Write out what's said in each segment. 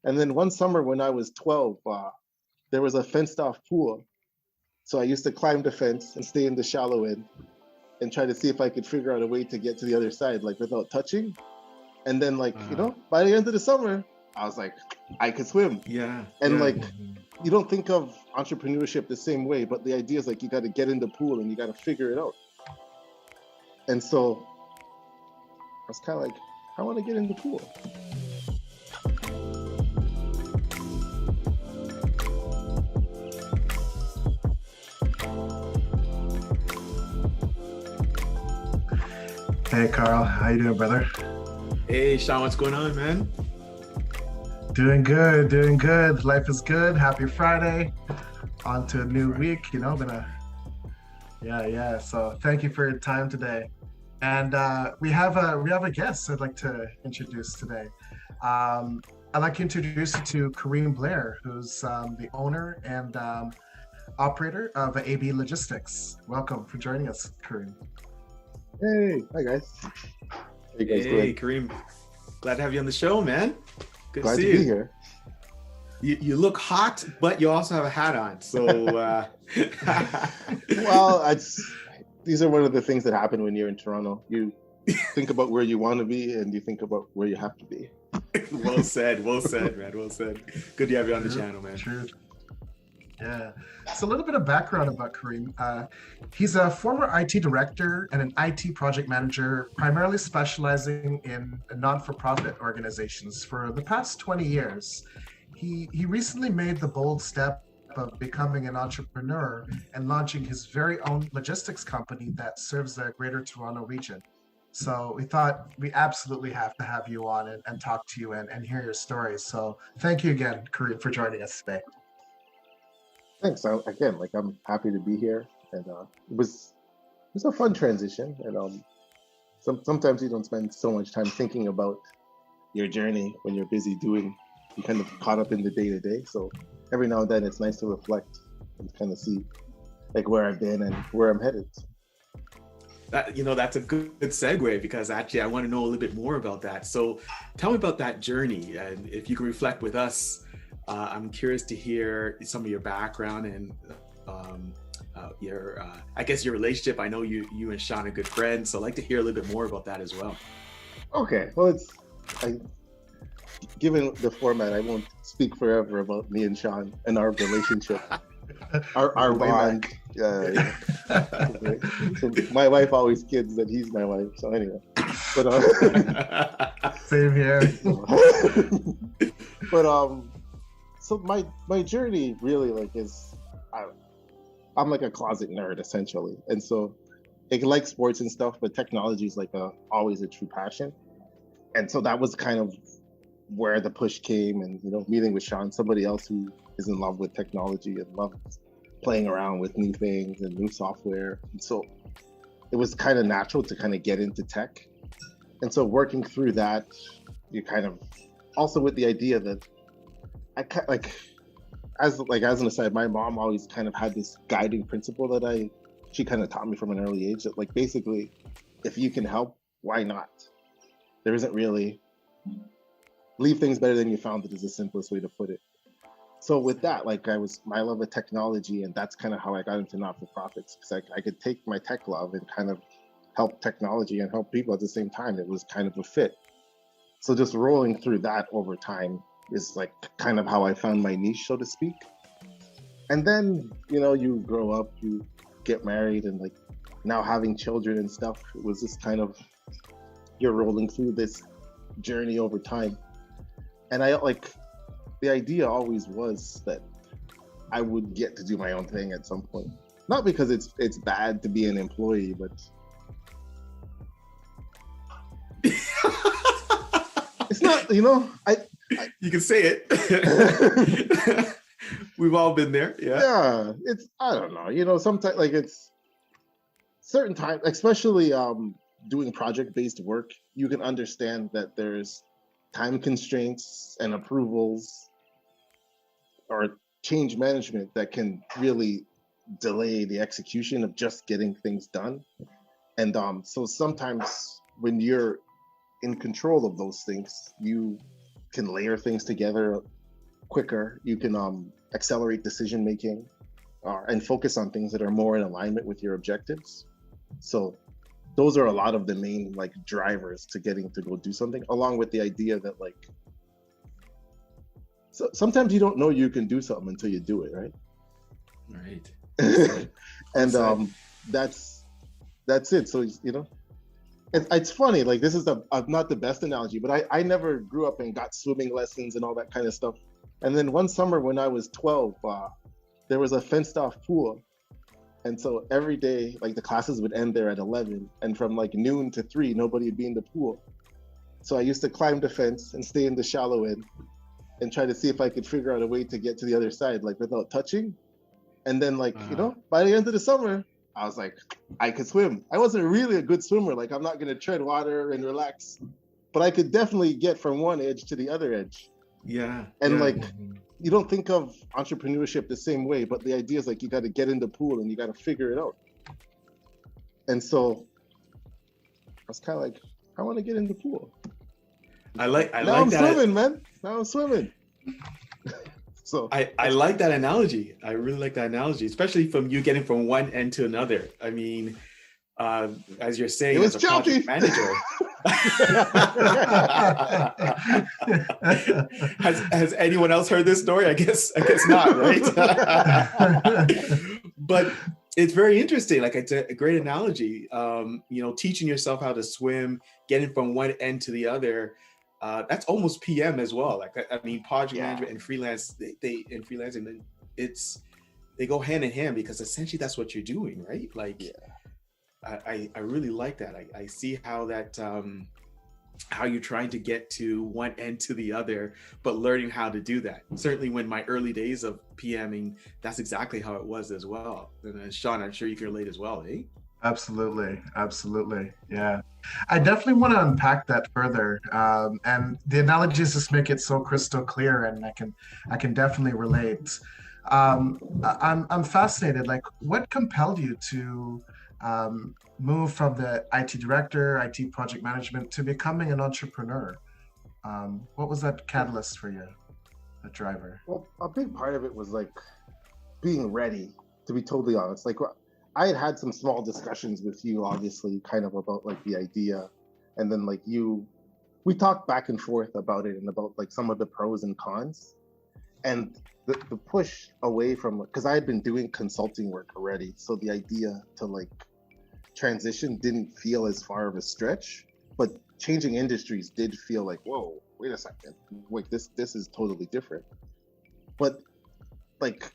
And then one summer when I was 12, there was a fenced off pool. So I used to climb the fence and stay in the shallow end and try to see if I could figure out a way to get to the other side, like without touching. And then, like, by the end of the summer, I was like, I could swim. Yeah. And like, you don't think of entrepreneurship the same way, but the idea is like, you got to get in the pool and you got to figure it out. And so I was kind of like, I want to get in the pool. Hey Carl, how you doing, brother? Hey Shawn, what's going on, man? Doing good, doing good. Life is good. Happy Friday. On to a new week, yeah. So thank you for your time today. And we have a guest I'd like to introduce today. I'd like to introduce you to Karim Blair, who's the owner and operator of AB Logistics. Welcome for joining us, Karim. Hey, hi guys. Hey, Karim. Glad to have you on the show, man. Good Glad to see to you. be here. You look hot, but you also have a hat on. So, well, these are one of the things that happen when you're in Toronto. You think about where you want to be, and you think about where you have to be. Well said, man. Well said. Good to have you on the channel, man. True. Yeah. So a little bit of background about Karim. He's a former IT director and an IT project manager, primarily specializing in non-for-profit organizations for the past 20 years. He recently made the bold step of becoming an entrepreneur and launching his very own logistics company that serves the Greater Toronto region. So we thought we absolutely have to have you on and talk to you and hear your stories. So thank you again, Karim, for joining us today. Thanks. Again, I'm happy to be here, and it was a fun transition. And sometimes you don't spend so much time thinking about your journey when you're busy doing. You kind of caught up in the day to day. So every now and then, it's nice to reflect and kind of see like where I've been and where I'm headed. That's a good segue, because actually I want to know a little bit more about that. So tell me about that journey, and if you can reflect with us. I'm curious to hear some of your background and your relationship. I know you and Shawn are good friends, so I'd like to hear a little bit more about that as well. Okay, well, given the format, I won't speak forever about me and Shawn and our relationship, our bond. So my wife always kids that he's my wife. So anyway, but same here. But so my journey really is I'm like a closet nerd essentially, and so I like sports and stuff, but technology is always a true passion, and so that was kind of where the push came, and meeting with Shawn, somebody else who is in love with technology and loves playing around with new things and new software, and so it was kind of natural to kind of get into tech, and so working through that, you kind of also with the idea that as an aside, my mom always kind of had this guiding principle that she kind of taught me from an early age that basically, if you can help, why not? There isn't really leave things better than you found it is the simplest way to put it. So with that, my love of technology, and that's kind of how I got into not-for-profits, because I could take my tech love and kind of help technology and help people at the same time. It was kind of a fit. So just rolling through that over time is kind of how I found my niche, so to speak. And then, you grow up, you get married, and now having children and stuff, it was just kind of, you're rolling through this journey over time. And the idea always was that I would get to do my own thing at some point. Not because it's bad to be an employee, but it's not, you can say it. We've all been there. Yeah, it's, I don't know, sometimes it's certain times, especially doing project-based work, you can understand that there's time constraints and approvals or change management that can really delay the execution of just getting things done. And so sometimes when you're in control of those things, you can layer things together quicker. You can accelerate decision making and focus on things that are more in alignment with your objectives. So those are a lot of the main like drivers to getting to go do something, along with the idea that like, so sometimes you don't know you can do something until you do it, right? Right. And that's it. So, you know, it's funny, like this is not the best analogy, but I never grew up and got swimming lessons and all that kind of stuff. And then one summer when I was 12, there was a fenced off pool. And so every day, like the classes would end there at 11, and from like noon to 3, nobody would be in the pool. So I used to climb the fence and stay in the shallow end and try to see if I could figure out a way to get to the other side, like without touching. And then like, you know, by the end of the summer, I was like, I could swim. I wasn't really a good swimmer. Like I'm not gonna tread water and relax, but I could definitely get from one edge to the other edge. Yeah. And like, you don't think of entrepreneurship the same way, but the idea is like, you got to get in the pool and you got to figure it out. And so I was kind of like, I want to get in the pool. I like I'm that. swimming, man. Now I'm swimming. So I like that analogy. I really like that analogy, especially from you getting from one end to another. I mean, as you're saying, it was as a project manager. has anyone else heard this story? I guess not, right? But it's very interesting. Like it's a great analogy. You know, teaching yourself how to swim, getting from one end to the other. That's almost PM as well. Like I mean, project management and freelance, they in freelancing, they go hand in hand because essentially that's what you're doing, right? Like, I really like that. I see how that how you're trying to get to one end to the other, but learning how to do that. Certainly, when my early days of PMing, that's exactly how it was as well. And Shawn, I'm sure you can relate as well, eh? Absolutely. Yeah, I definitely want to unpack that further. And the analogies just make it so crystal clear, and I can definitely relate. I'm fascinated. Like, what compelled you to move from the IT director, IT project management, to becoming an entrepreneur? What was that catalyst for you, that driver? Well, a big part of it was like being ready, to be totally honest. Like I had some small discussions with you, obviously, kind of about like the idea. And then like we talked back and forth about it and about like some of the pros and cons. And the push away from, because I had been doing consulting work already. So the idea to like transition didn't feel as far of a stretch, but changing industries did feel like, whoa, wait a second, wait, this is totally different. But like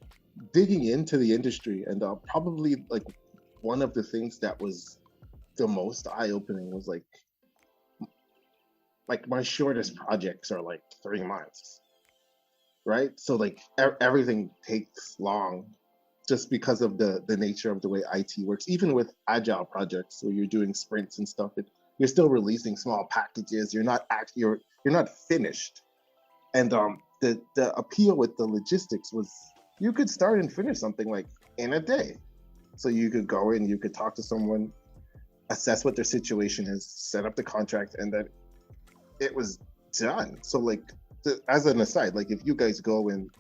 digging into the industry, and probably like one of the things that was the most eye-opening was like my shortest projects are like 3 months, right? So like everything takes long just because of the nature of the way IT works. Even with agile projects where you're doing sprints and stuff, you're still releasing small packages. You're not finished. And the appeal with the logistics was you could start and finish something like in a day. So you could go in, you could talk to someone, assess what their situation is, set up the contract, and then it was done. So like, as an aside, like if you guys go and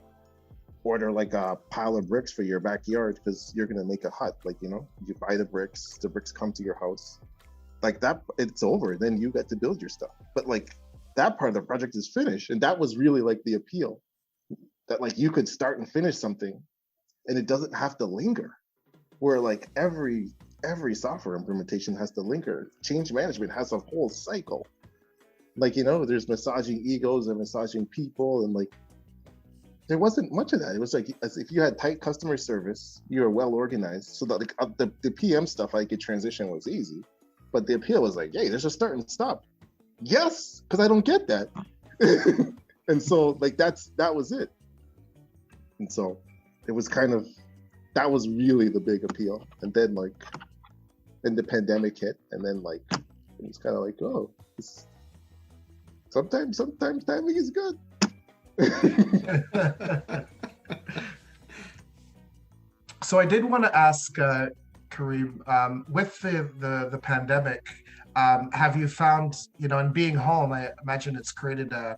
order like a pile of bricks for your backyard because you're gonna make a hut, like, you know, you buy the bricks come to your house, like that, it's over. Then you get to build your stuff. But like that part of the project is finished, and that was really like the appeal, that like you could start and finish something, and it doesn't have to linger. Where like every software implementation has to linger. Change management has a whole cycle. Like, you know, there's massaging egos and massaging people, and like there wasn't much of that. It was like, as if you had tight customer service, you were well organized, so that like the PM stuff I could transition was easy, but the appeal was like, hey, there's a start and stop. Yes, because I don't get that. And so like that was it. And so it was kind of, that was really the big appeal. And then like, then the pandemic hit, and then like it was kind of like, oh, sometimes timing is good. So I did want to ask Karim, with the pandemic, have you found, you know, in being home, I imagine it's created a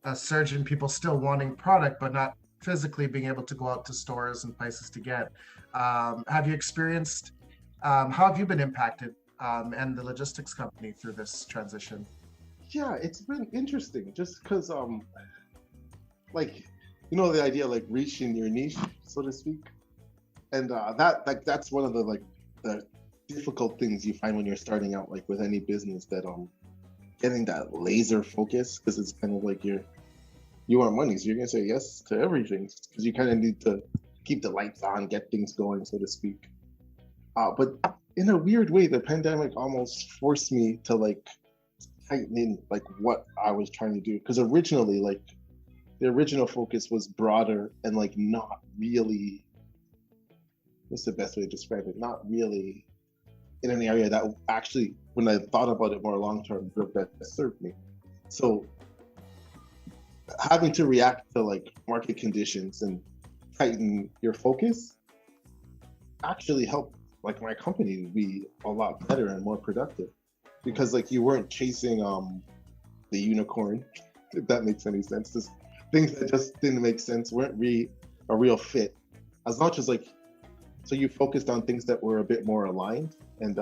a surge in people still wanting product, but not physically being able to go out to stores and places to get. Have you experienced, how have you been impacted and the logistics company through this transition? Yeah, it's been interesting just because, like, the idea like reaching your niche, so to speak. And that's one of the the difficult things you find when you're starting out, like with any business, that getting that laser focus, because it's kind of like you want money, so you're gonna say yes to everything because you kind of need to keep the lights on, get things going, so to speak. But in a weird way, the pandemic almost forced me to like tighten in like what I was trying to do, because originally like the original focus was broader and like not really, what's the best way to describe it? Not really in an area that actually, when I thought about it more long term, would best served me. So having to react to like market conditions and tighten your focus actually helped like my company be a lot better and more productive, because like you weren't chasing the unicorn, if that makes any sense. Just things that just didn't make sense, weren't a real fit, as much as like, so you focused on things that were a bit more aligned. And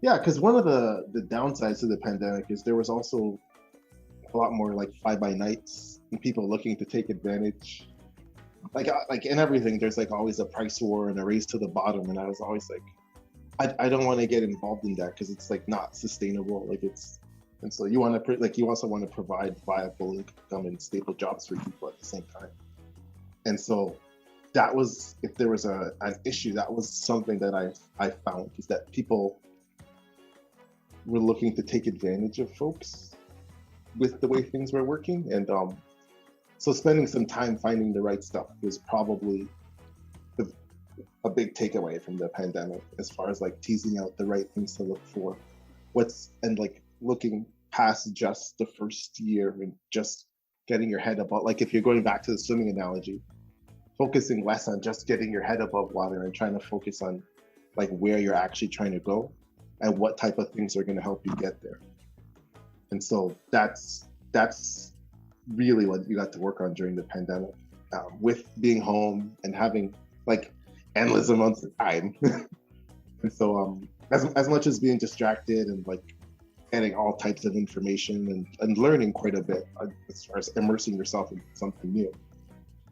yeah, because one of the downsides to the pandemic is there was also a lot more like fly-by-nights and people looking to take advantage. Like in everything, there's like always a price war and a race to the bottom, and I was always like, I don't want to get involved in that because it's like not sustainable. Like and so you want to you also want to provide viable income and stable jobs for people at the same time. And so that was, if there was an issue, that was something that I found, is that people were looking to take advantage of folks with the way things were working. And so spending some time finding the right stuff was probably a big takeaway from the pandemic, as far as like teasing out the right things to look for, and like looking past just the first year and just getting your head above, like if you're going back to the swimming analogy, focusing less on just getting your head above water and trying to focus on like where you're actually trying to go and what type of things are going to help you get there. And so that's really what you got to work on during the pandemic, with being home and having like endless amounts of time. And so as much as being distracted and like getting all types of information and learning quite a bit, as far as immersing yourself in something new.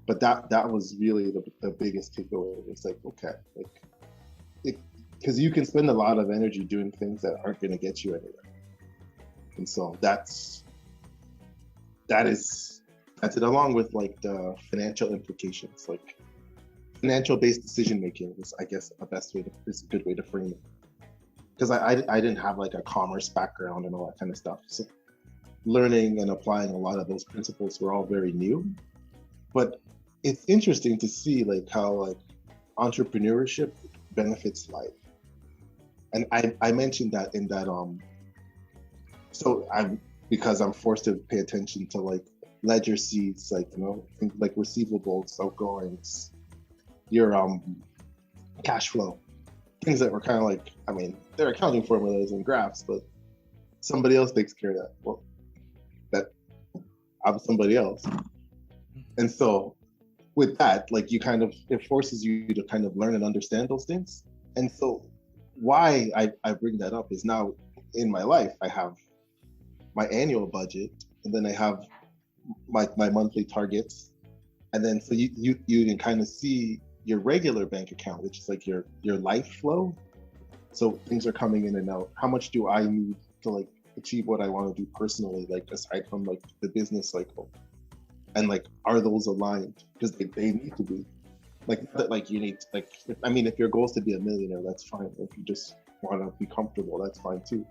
But that was really the biggest takeaway. It's like, okay, like, because you can spend a lot of energy doing things that aren't going to get you anywhere. And so that's it, along with like the financial implications, like financial based decision making is, I guess, is a good way to frame it. Because I didn't have like a commerce background and all that kind of stuff. So learning and applying a lot of those principles were all very new. But it's interesting to see like how like entrepreneurship benefits life. And I mentioned that in that so because I'm forced to pay attention to like ledger receipts, like things like receivables, outgoings, your cash flow, things that were kind of like, I mean, they're accounting formulas and graphs, but somebody else takes care of that. Well, that I'm somebody else. And so with that, like it forces you to kind of learn and understand those things. And so why I bring that up is now in my life, I have my annual budget, and then I have my monthly targets. And then so you can kind of see your regular bank account, which is like your life flow. So things are coming in and out. How much do I need to like achieve what I want to do personally, like aside from like the business cycle? And like, are those aligned? Because they need to be. Like you need, like, if your goal is to be a millionaire, that's fine. If you just want to be comfortable, that's fine too.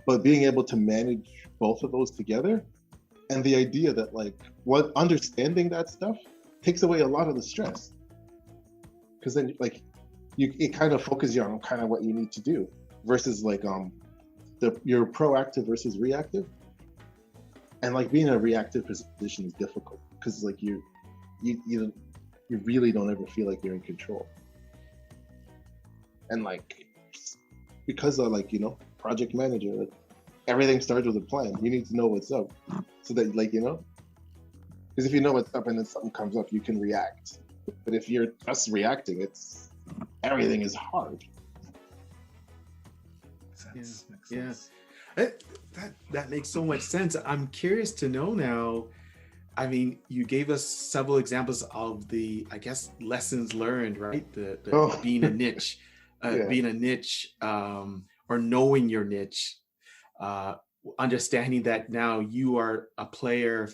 But being able to manage both of those together, and the idea that like understanding that stuff takes away a lot of the stress. Because then like it kind of focuses you on kind of what you need to do, versus like you're proactive versus reactive. And like being in a reactive position is difficult, because like you really don't ever feel like you're in control. And like, because of like, project manager, like everything starts with a plan. You need to know what's up, so that like because if you know what's up and then something comes up, you can react. But if you're just reacting, everything is hard. Makes sense. Yeah. That makes so much sense. I'm curious to know now. I mean, you gave us several examples of the, I guess, lessons learned, right? The being a niche, being a niche, or knowing your niche, understanding that now you are a player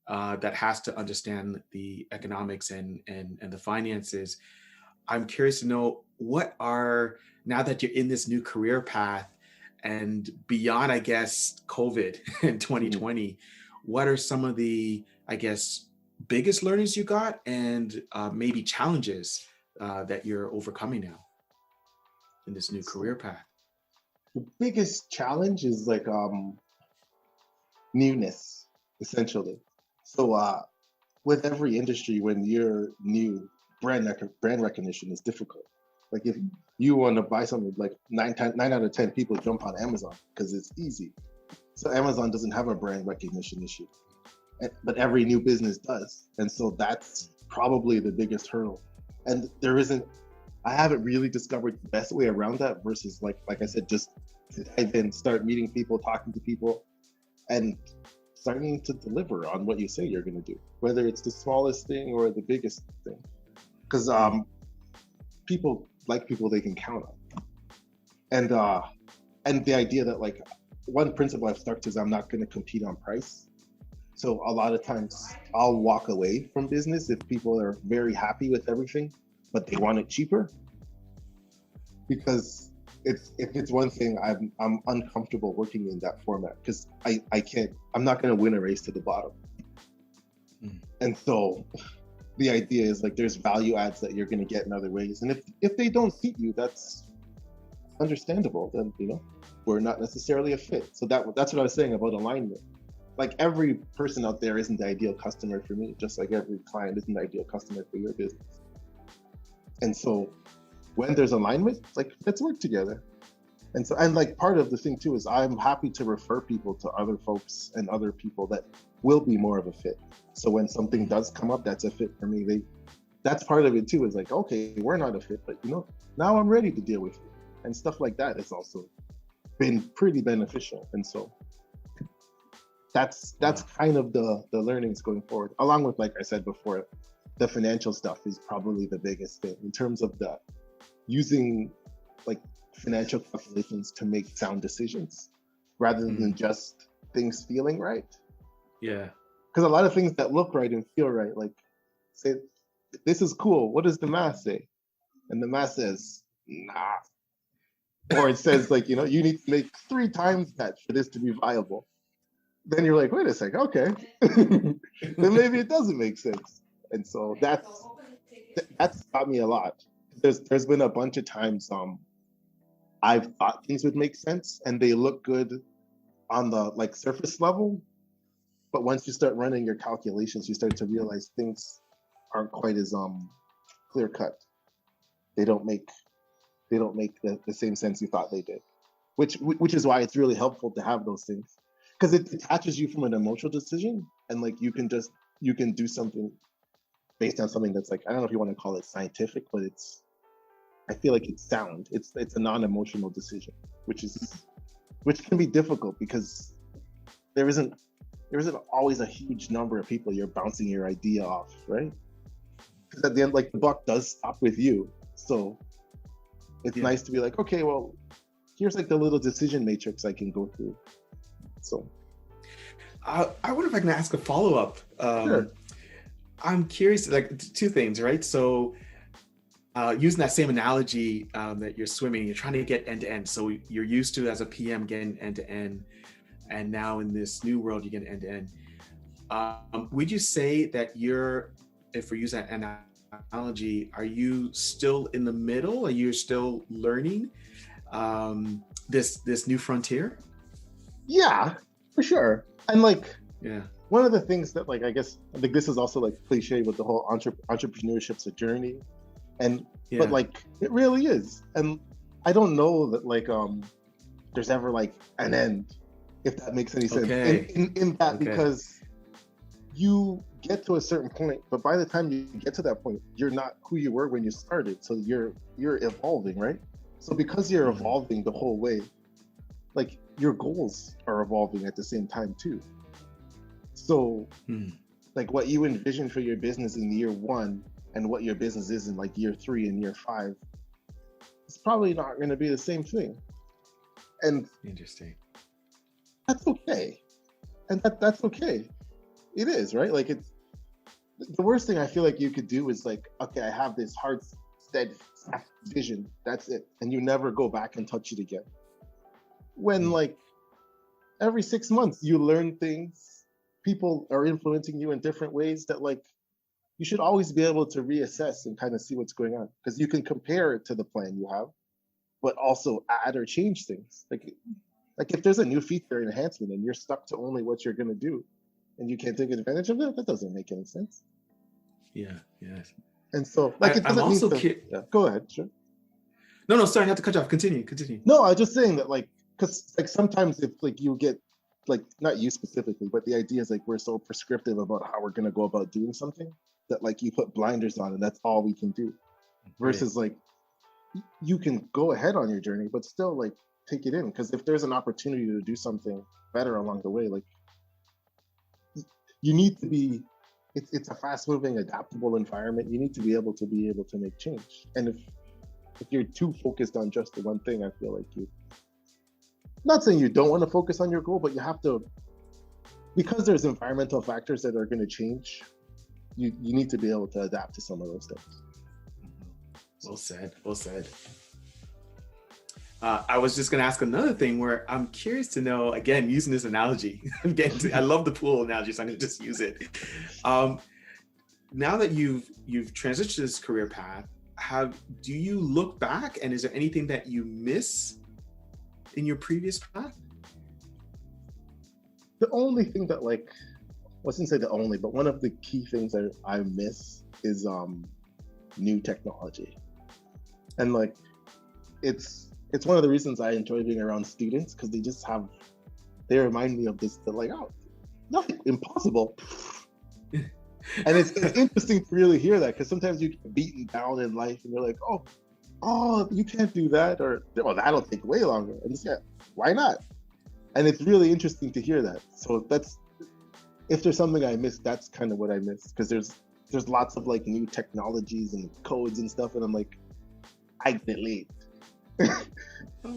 that has to understand the economics and the finances. I'm curious to know now that you're in this new career path and beyond, I guess, COVID in 2020, what are some of the, I guess, biggest learnings you got and maybe challenges that you're overcoming now in this new career path? The biggest challenge is like newness, essentially. So with every industry, when you're new, brand recognition is difficult. Like if you want to buy something, like 9 out of 10 people jump on Amazon because it's easy. So Amazon doesn't have a brand recognition issue, but every new business does. And so that's probably the biggest hurdle. And I haven't really discovered the best way around that versus like I said, just to dive in, start meeting people, talking to people, and starting to deliver on what you say you're going to do, whether it's the smallest thing or the biggest thing. Because people like people they can count on. And the idea that like one principle I've stuck to is I'm not going to compete on price. So a lot of times I'll walk away from business if people are very happy with everything, but they want it cheaper. Because if it's one thing, I'm uncomfortable working in that format because I'm not going to win a race to the bottom. And so the idea is like there's value adds that you're going to get in other ways. And if they don't suit you, that's understandable. Then, we're not necessarily a fit. So that's what I was saying about alignment. Like every person out there isn't the ideal customer for me, just like every client isn't the ideal customer for your business. And so when there's alignment, like let's work together. And like part of the thing too is I'm happy to refer people to other folks and other people that will be more of a fit. So when something does come up that's a fit for me, that's part of it too, is like, okay, we're not a fit, but now I'm ready to deal with you. And stuff like that has also been pretty beneficial. And so that's kind of the learnings going forward, along with, like I said before, the financial stuff is probably the biggest thing in terms of the using like financial calculations to make sound decisions rather than just things feeling right. Yeah. Because a lot of things that look right and feel right, like say, this is cool. What does the math say? And the math says, nah. Or it says like, you need to make 3 times that for this to be viable. Then you're like, wait a second, okay. Then maybe it doesn't make sense. And so that's taught me a lot. There's been a bunch of times I've thought things would make sense and they look good on the like surface level, but once you start running your calculations, you start to realize things aren't quite as clear cut. They don't make the same sense you thought they did, which is why it's really helpful to have those things, because it detaches you from an emotional decision, and like you can do something based on something that's like, I don't know if you want to call it scientific, but I feel like it's sound. It's a non-emotional decision, which can be difficult because there isn't always a huge number of people you're bouncing your idea off, right? Because at the end, like the buck does stop with you. So it's nice to be like, okay, well, here's like the little decision matrix I can go through. So I wonder if I can ask a follow-up. Sure. I'm curious, like 2 things, right? So using that same analogy that you're swimming, you're trying to get end to end. So you're used to, as a PM, getting end to end. And now in this new world, you get end to end. Would you say that if we use that analogy, are you still in the middle? Are you still learning this new frontier? Yeah, for sure. And like, one of the things that like, I guess, I think this is also like cliche with the whole entrepreneurship's a journey. But like, it really is. And I don't know that like, there's ever like an end. if that makes any sense. Okay. In that, Okay. because you get to a certain point, but by the time you get to that point, you're not who you were when you started. So you're evolving, right? So because you're evolving the whole way, like your goals are evolving at the same time too. So like what you envision for your business in year 1 and what your business is in like year 3 and year 5, it's probably not going to be the same thing. And interesting. That's okay. And that's okay. It is, right? Like it's the worst thing I feel like you could do is like, okay, I have this hard, steadfast vision. That's it. And you never go back and touch it again. When like every 6 months you learn things, people are influencing you in different ways that like you should always be able to reassess and kind of see what's going on, because you can compare it to the plan you have, but also add or change things. Like if there's a new feature enhancement and you're stuck to only what you're going to do and you can't take advantage of it, that doesn't make any sense. Yeah, yes. And so like it doesn't mean to, yeah, go ahead, sure. No, sorry, I have to cut you off. Continue. No, I was just saying that like, because like sometimes if like you get like, not you specifically, but the idea is like we're so prescriptive about how we're going to go about doing something that like you put blinders on and that's all we can do, versus like you can go ahead on your journey but still like take it in, because if there's an opportunity to do something better along the way, like you need to be, it's a fast moving adaptable environment. You need to be able to make change. And if you're too focused on just the one thing, I feel like you, not saying you don't want to focus on your goal, but you have to, because there's environmental factors that are going to change, you need to be able to adapt to some of those things. Well said. I was just going to ask another thing where I'm curious to know, again, using this analogy, I love the pool analogy, so I'm going to just use it. Now that you've transitioned to this career path, do you look back and is there anything that you miss in your previous path? The only thing that like, I wasn't say the only, but one of the key things that I miss is new technology. And like, it's one of the reasons I enjoy being around students, because they remind me of this, they're like, oh, nothing impossible. And it's interesting to really hear that, because sometimes you get beaten down in life and you're like, oh, you can't do that, or oh, that'll take way longer. And it's, yeah, why not? And it's really interesting to hear that. So that's, if there's something I miss, that's kind of what I miss, because there's lots of like new technologies and codes and stuff, and I'm like, I get late.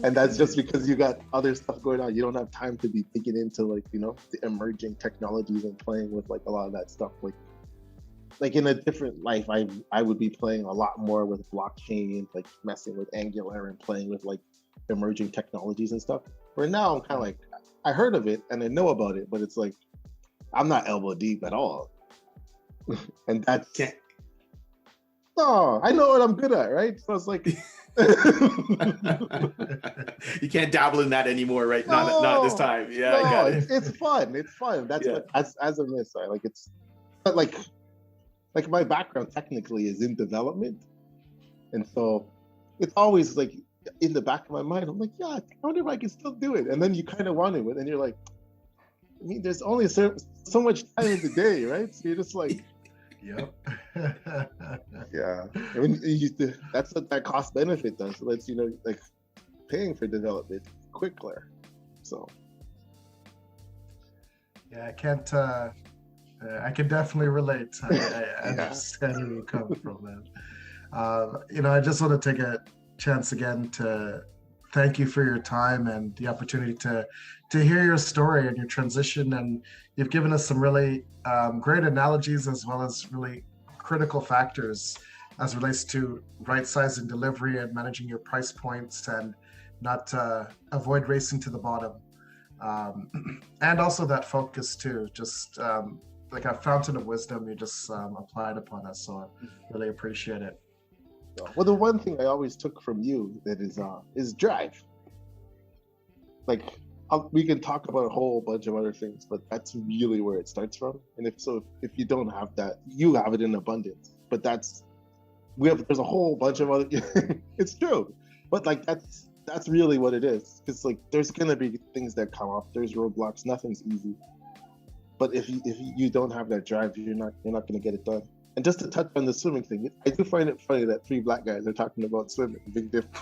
And that's just because you got other stuff going on. You don't have time to be thinking into like, you know, the emerging technologies and playing with like a lot of that stuff. Like in a different life, I would be playing a lot more with blockchain, like messing with Angular and playing with like emerging technologies and stuff. Where now I'm kind of like, I heard of it and I know about it, but it's like, I'm not elbow deep at all. And that's, no, I know what I'm good at, right? So it's like, you can't dabble in that anymore, right? Not at this time. Yeah, I got it. It's fun. That's what, as a miss, I like it's, but like my background technically is in development, and so it's always like in the back of my mind. I'm like, yeah, I wonder if I can still do it. And then you kind of want to, and then you're like, I mean, there's only so much time in the day, right? So you're just like, yep. Yeah. I mean, that's what that cost benefit does. It lets you know, like, paying for development quicker. So. Yeah, I can definitely relate. I understand where you come from, man. You know, I just want to take a chance again to thank you for your time and the opportunity to hear your story and your transition. And you've given us some really great analogies, as well as really critical factors as it relates to right sizing delivery and managing your price points and not avoid racing to the bottom. And also that focus too, just like a fountain of wisdom you just applied upon us. So I really appreciate it. Well, the one thing I always took from you that is drive. Like, we can talk about a whole bunch of other things, but that's really where it starts from. And if you don't have that, you have it in abundance. But there's a whole bunch of other. It's true, but like that's that's really what it is. Because like, there's gonna be things that come up. There's roadblocks. Nothing's easy. But if you don't have that drive, you're not gonna get it done. And just to touch on the swimming thing, I do find it funny that 3 black guys are talking about swimming. Big difference.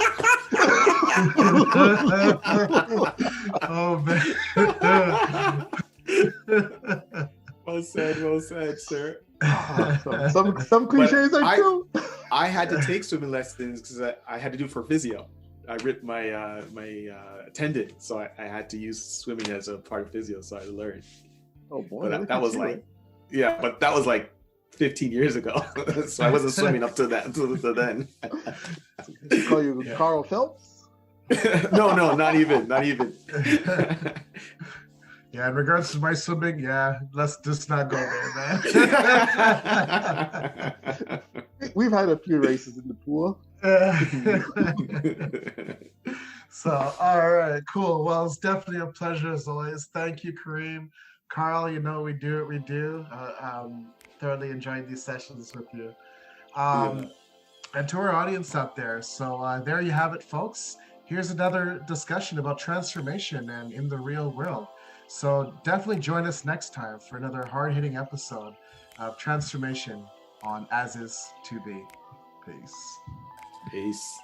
Oh man. Well said, sir. Some cliches are true. I had to take swimming lessons because I had to do it for physio. I ripped my tendon, so I had to use swimming as a part of physio, so I learned. Oh boy, but that was like, yeah, but that was like 15 years ago, so I wasn't swimming up to that until then. Call you Carl Phelps? No, not even. Yeah, in regards to my swimming, yeah, let's just not go there, man. We've had a few races in the pool. So, all right, cool. Well, it's definitely a pleasure as always. Thank you, Karim. Carl, you know, we do what we do. Thoroughly enjoying these sessions with you. And to our audience out there, so there you have it, folks. Here's another discussion about transformation and in the real world. So definitely join us next time for another hard-hitting episode of Transformation on As Is To Be. Peace.